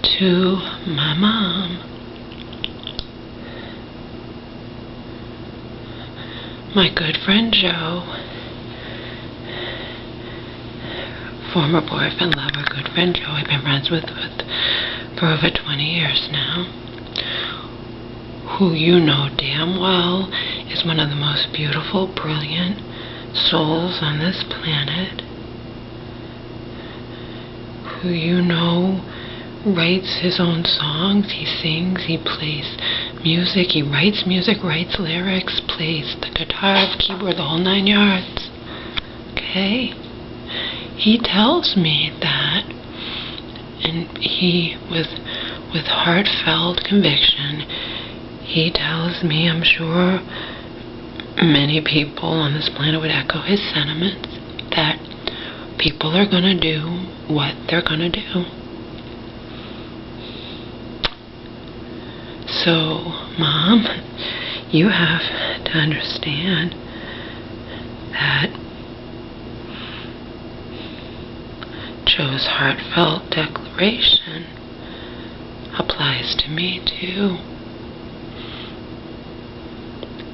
to my mom. My good friend Joe, former boyfriend, lover, good friend Joe, I've been friends with for over 20 years now, who you know damn well is one of the most beautiful, brilliant souls on this planet, who you know writes his own songs, he sings, he plays music, he writes music, writes lyrics, plays the guitar, the keyboard, the whole 9 yards. Okay? He tells me that, and he, with heartfelt conviction, he tells me, I'm sure many people on this planet would echo his sentiments, that people are going to do what they're going to do. So, Mom, you have to understand that Joe's heartfelt declaration applies to me too.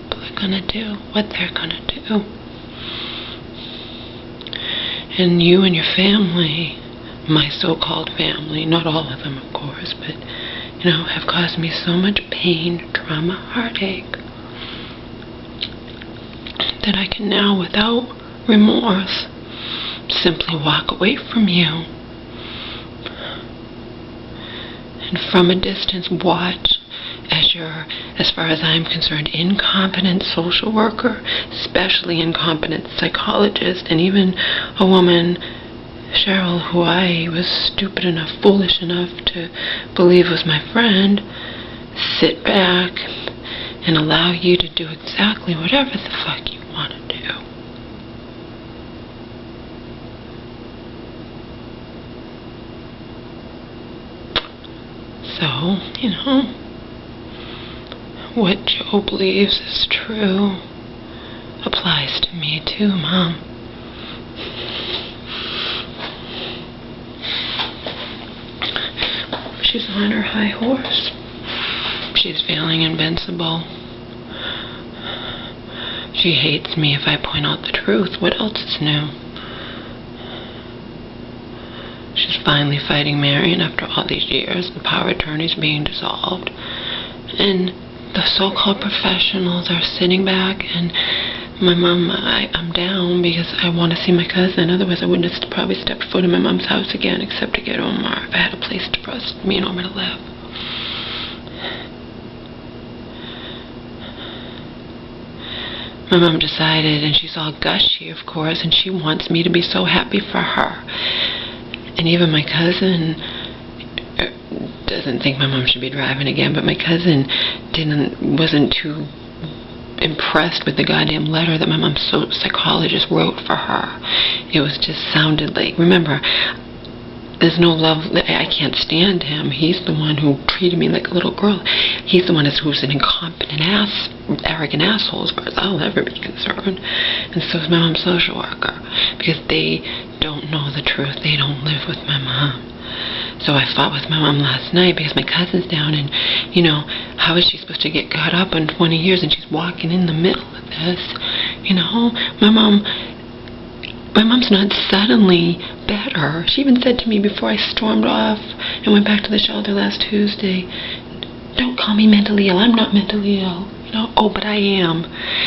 People are gonna do what they're gonna do. And you and your family, my so-called family, not all of them of course, but have caused me so much pain, trauma, heartache, that I can now, without remorse, simply walk away from you and from a distance watch as your, as far as I'm concerned, incompetent social worker, especially incompetent psychologist, and even a woman, Cheryl, who I was stupid enough, foolish enough to believe was my friend, sit back and allow you to do exactly whatever the fuck you want to do. So, what Joe believes is true applies to me too, Mom. She's on her high horse. She's feeling invincible. She hates me if I point out the truth. What else is new? She's finally fighting Marion after all these years. The power attorney's being dissolved. And the so-called professionals are sitting back, and my mom, I'm down because I want to see my cousin. Otherwise, I wouldn't have probably stepped foot in my mom's house again, except to get Omar, if I had a place for us, me and Omar to live. My mom decided, and she's all gushy, of course, and she wants me to be so happy for her. And even my cousin doesn't think my mom should be driving again, but my cousin wasn't too impressed with the goddamn letter that my mom's psychologist wrote for her. It was just sounded like, remember, there's no love, I can't stand him. He's the one who treated me like a little girl. He's the one who's an incompetent arrogant asshole as far as I'll ever be concerned. And so is my mom's social worker, because they don't know the truth. They don't live with my mom. So I fought with my mom last night because my cousin's down, and, how is she supposed to get caught up in 20 years and she's walking in the middle of this? My mom's not suddenly better. She even said to me before I stormed off and went back to the shelter last Tuesday, don't call me mentally ill. I'm not mentally ill. Oh, but I am.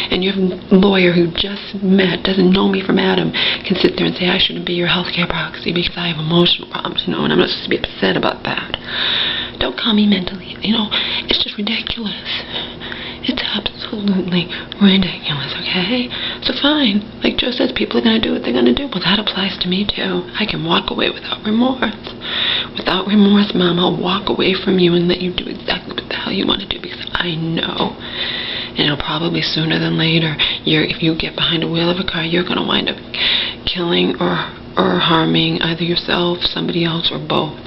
And your lawyer who just met, doesn't know me from Adam, can sit there and say I shouldn't be your healthcare proxy because I have emotional problems, and I'm not supposed to be upset about that. Don't call me mentally. It's just ridiculous. It's absolutely ridiculous, okay? So fine. Like Joe says, people are going to do what they're going to do. Well, that applies to me, too. I can walk away without remorse. Without remorse, Mom, I'll walk away from you and let you do exactly what the hell you want to do, because I know, and it'll probably sooner than later, if you get behind the wheel of a car, you're going to wind up killing or harming either yourself, somebody else, or both.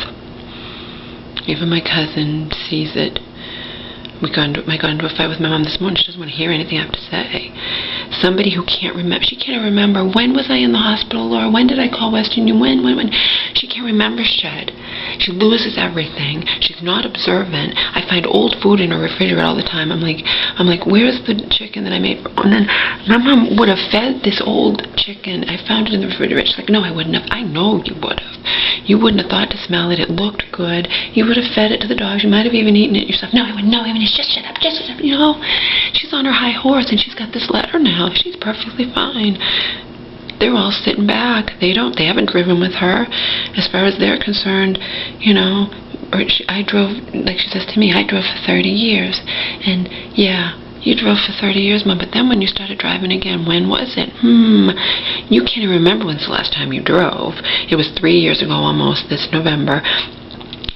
Even my cousin sees it. I got into a fight with my mom this morning. She doesn't want to hear anything I have to say. Somebody who can't remember. She can't remember, when was I in the hospital, or when did I call Western Union? When? She can't remember shit. She loses everything. She's not observant. I find old food in her refrigerator all the time. I'm like, where's the chicken that I made? And then my mom would have fed this old chicken. I found it in the refrigerator. She's like, no, I wouldn't have. I know you would have. You wouldn't have thought to smell it. It looked good. You would have fed it to the dogs. You might have even eaten it yourself. No, I wouldn't. No, I mean, just shut up. Just shut up. You know, she's on her high horse, and she's got this letter now. She's perfectly fine. They're all sitting back. They haven't driven with her. As far as they're concerned, you know, I drove, like she says to me, I drove for 30 years. And yeah, you drove for 30 years, Mom, but then when you started driving again, when was it? You can't even remember when's the last time you drove. It was 3 years ago almost, this November.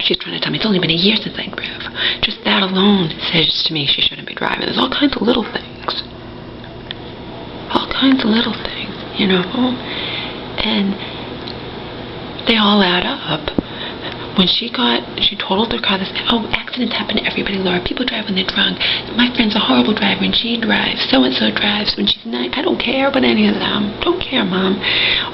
She's trying to tell me it's only been a year since I drove. Just that alone says to me she shouldn't be driving. There's all kinds of little things. All kinds of little things, you know? And they all add up. When she totaled her car, accidents happen to everybody, Laura. People drive when they're drunk. My friend's a horrible driver, and she drives. So-and-so drives when she's 9. I don't care about any of them. Don't care, Mom.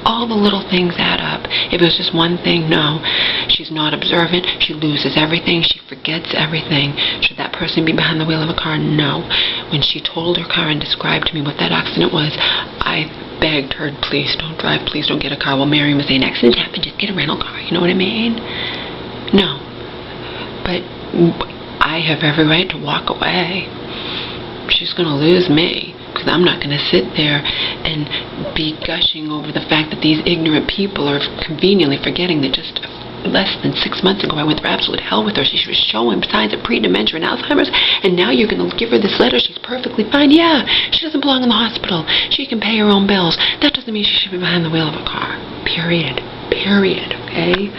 All the little things add up. If it was just one thing, no. She's not observant. She loses everything. She forgets everything. Should that person be behind the wheel of a car? No. When she totaled her car and described to me what that accident was, I begged her, please don't drive, please don't get a car. Well, Mary was saying, accident happened, just get a rental car. You know what I mean? No. But I have every right to walk away. She's going to lose me, because I'm not going to sit there and be gushing over the fact that these ignorant people are conveniently forgetting that just less than 6 months ago I went through absolute hell with her. She was showing signs of pre-dementia and Alzheimer's, and now you're going to give her this letter. She's perfectly fine. Yeah, she doesn't belong in the hospital. She can pay her own bills. That doesn't mean she should be behind the wheel of a car. Period. Okay?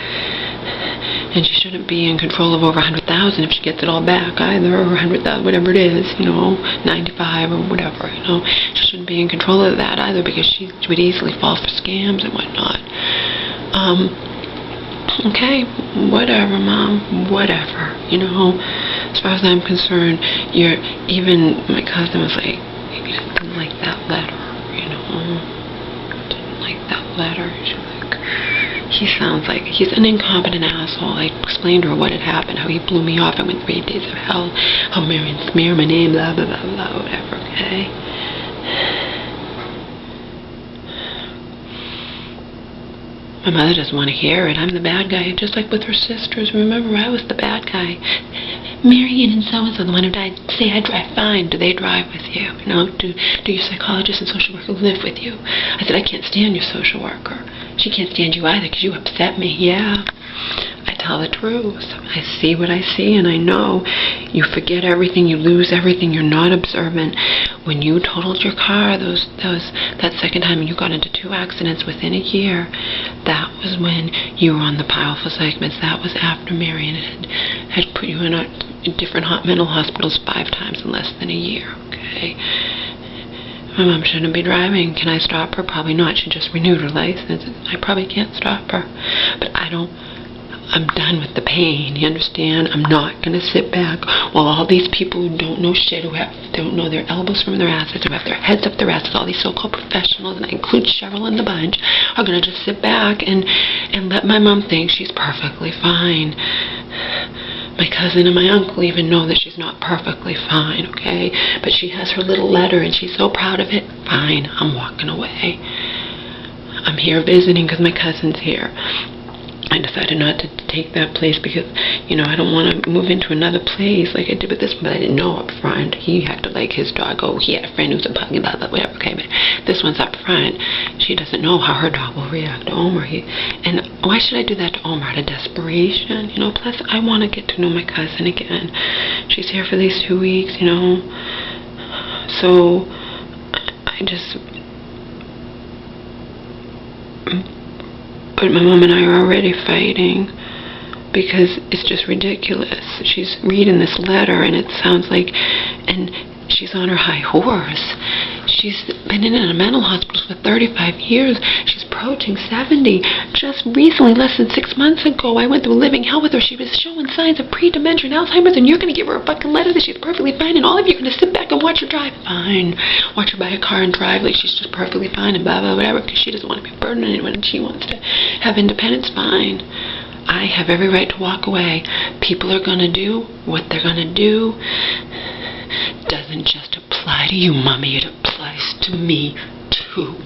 And she shouldn't be in control of over 100,000 if she gets it all back either, or 100,000, whatever it is, you know, 95 or whatever, you know. She shouldn't be in control of that either, because she would easily fall for scams and whatnot. Okay, whatever, Mom, whatever, you know. As far as I'm concerned, even my cousin was like, he didn't like that letter, you know. Didn't like that letter. She was like, he sounds like he's an incompetent asshole. I explained to her what had happened, how he blew me off. I went 3 days of hell, how Mary smeared my name, blah, blah, blah, blah, whatever, okay? My mother doesn't want to hear it. I'm the bad guy, just like with her sisters. Remember, I was the bad guy. Marion and so-and-so, the one who died, say I drive fine. Do they drive with you? You know, do your psychologist and social worker live with you? I said, I can't stand your social worker. She can't stand you either because you upset me. Yeah, I tell the truth. I see what I see, and I know. You forget everything. You lose everything. You're not observant. When you totaled your car, that second time, and you got into 2 accidents within a year, that was when you were on the powerful segments. That was after Marion had put you in different mental hospitals 5 times in less than a year, okay? My mom shouldn't be driving. Can I stop her? Probably not. She just renewed her license. I probably can't stop her. But I'm done with the pain, you understand? I'm not going to sit back while all these people who don't know shit, who don't know their elbows from their asses, who have their heads up their asses, all these so-called professionals, and I include Cheryl in the bunch, are going to just sit back and let my mom think she's perfectly fine. My cousin and my uncle even know that she's not perfectly fine, okay? But she has her little letter, and she's so proud of it. Fine, I'm walking away. I'm here visiting because my cousin's here. I decided not to take that place because, you know, I don't want to move into another place like I did with this one, but I didn't know up front. He had to like his dog. Oh, he had a friend who's a pug, blah, blah, whatever. Okay, but this one's up front. She doesn't know how her dog will react to Omar. And why should I do that to Omar? Out of desperation? You know, plus I want to get to know my cousin again. She's here for these 2 weeks, you know. So but my mom and I are already fighting because it's just ridiculous. She's reading this letter and it sounds like, and she's on her high horse. She's been in a mental hospital for 35 years. She's approaching 70. Just recently, less than 6 months ago, I went through living hell with her. She was showing signs of pre-dementia and Alzheimer's, and you're going to give her a fucking letter that she's perfectly fine, and all of you are going to sit back and watch her drive fine. Watch her buy a car and drive like she's just perfectly fine and blah, blah, whatever, because she doesn't want to be burdening anyone and she wants to have independence. Fine. I have every right to walk away. People are going to do what they're going to do. Doesn't just apply to you, Mommy. It applies to me, too.